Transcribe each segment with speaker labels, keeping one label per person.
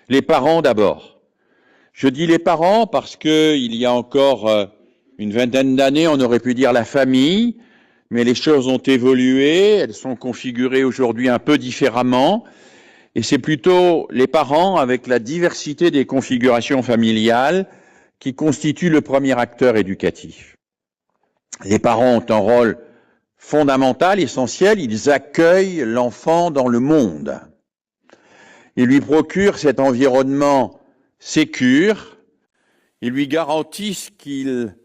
Speaker 1: Les parents d'abord. Je dis les parents parce qu'il y a encore une vingtaine d'années, on aurait pu dire la famille, mais les choses ont évolué, elles sont configurées aujourd'hui un peu différemment, et c'est plutôt les parents, avec la diversité des configurations familiales, qui constituent le premier acteur éducatif. Les parents ont un rôle fondamental, essentiel, ils accueillent l'enfant dans le monde. Ils lui procurent cet environnement sécure, ils lui garantissent qu'il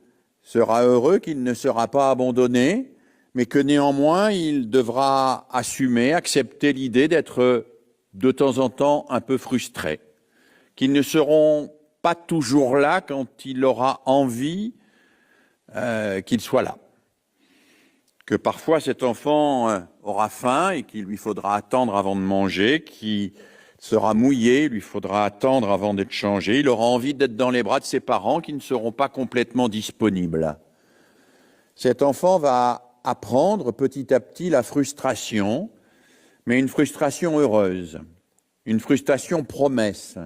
Speaker 1: sera heureux, qu'il ne sera pas abandonné, mais que néanmoins il devra assumer, accepter l'idée d'être de temps en temps un peu frustré, qu'ils ne seront pas toujours là quand il aura envie qu'ils soient là, que parfois cet enfant aura faim et qu'il lui faudra attendre avant de manger, qu'il sera mouillé, il lui faudra attendre avant d'être changé, il aura envie d'être dans les bras de ses parents qui ne seront pas complètement disponibles. Cet enfant va apprendre petit à petit la frustration, mais une frustration heureuse, une frustration promesse,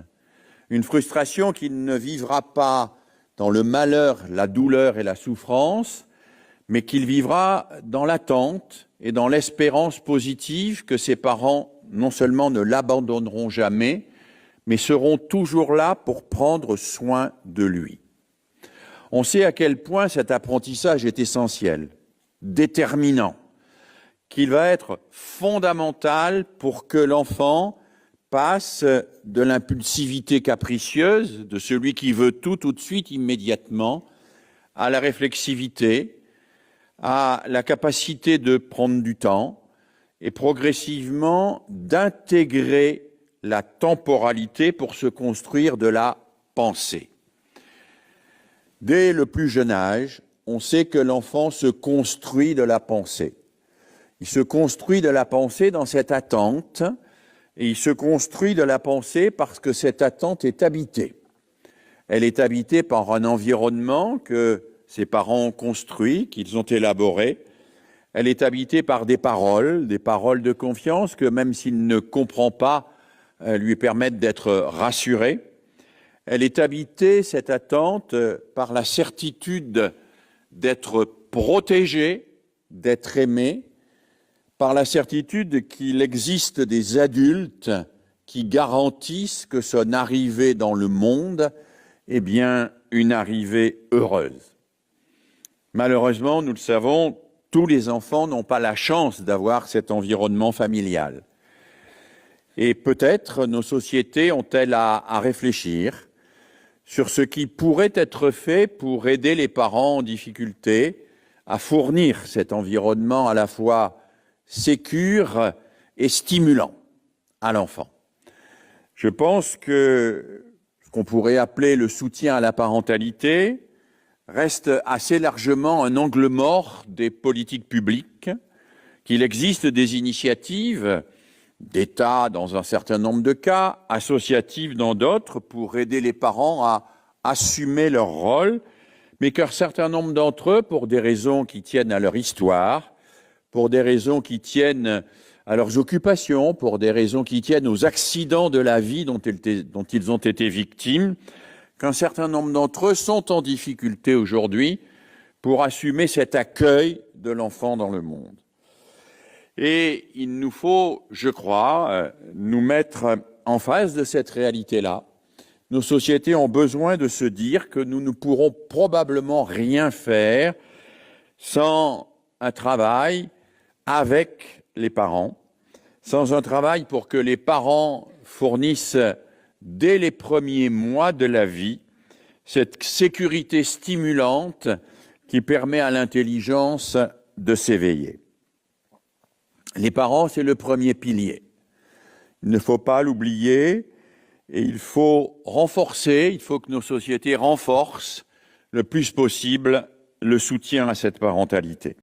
Speaker 1: une frustration qu'il ne vivra pas dans le malheur, la douleur et la souffrance, mais qu'il vivra dans l'attente et dans l'espérance positive que ses parents non seulement ne l'abandonneront jamais, mais seront toujours là pour prendre soin de lui. On sait à quel point cet apprentissage est essentiel, déterminant, qu'il va être fondamental pour que l'enfant passe de l'impulsivité capricieuse, de celui qui veut tout de suite, immédiatement, à la réflexivité, à la capacité de prendre du temps et progressivement d'intégrer la temporalité pour se construire de la pensée. Dès le plus jeune âge, on sait que l'enfant se construit de la pensée. Il se construit de la pensée dans cette attente, et il se construit de la pensée parce que cette attente est habitée. Elle est habitée par un environnement que ses parents ont construit, qu'ils ont élaboré. Elle est habitée par des paroles de confiance que, même s'il ne comprend pas, lui permettent d'être rassuré. Elle est habitée, cette attente, par la certitude d'être protégé, d'être aimé, par la certitude qu'il existe des adultes qui garantissent que son arrivée dans le monde est bien une arrivée heureuse. Malheureusement, nous le savons, tous les enfants n'ont pas la chance d'avoir cet environnement familial. Et peut-être nos sociétés ont-elles à réfléchir sur ce qui pourrait être fait pour aider les parents en difficulté à fournir cet environnement à la fois sécure et stimulant à l'enfant. Je pense que ce qu'on pourrait appeler le soutien à la parentalité reste assez largement un angle mort des politiques publiques, qu'il existe des initiatives d'État dans un certain nombre de cas, associatives dans d'autres, pour aider les parents à assumer leur rôle, mais qu'un certain nombre d'entre eux, pour des raisons qui tiennent à leur histoire, pour des raisons qui tiennent à leurs occupations, pour des raisons qui tiennent aux accidents de la vie dont ils ont été victimes, qu'un certain nombre d'entre eux sont en difficulté aujourd'hui pour assumer cet accueil de l'enfant dans le monde. Et il nous faut, je crois, nous mettre en face de cette réalité-là. Nos sociétés ont besoin de se dire que nous ne pourrons probablement rien faire sans un travail avec les parents, sans un travail pour que les parents fournissent dès les premiers mois de la vie cette sécurité stimulante qui permet à l'intelligence de s'éveiller. Les parents, c'est le premier pilier. Il ne faut pas l'oublier et il faut que nos sociétés renforcent le plus possible le soutien à cette parentalité.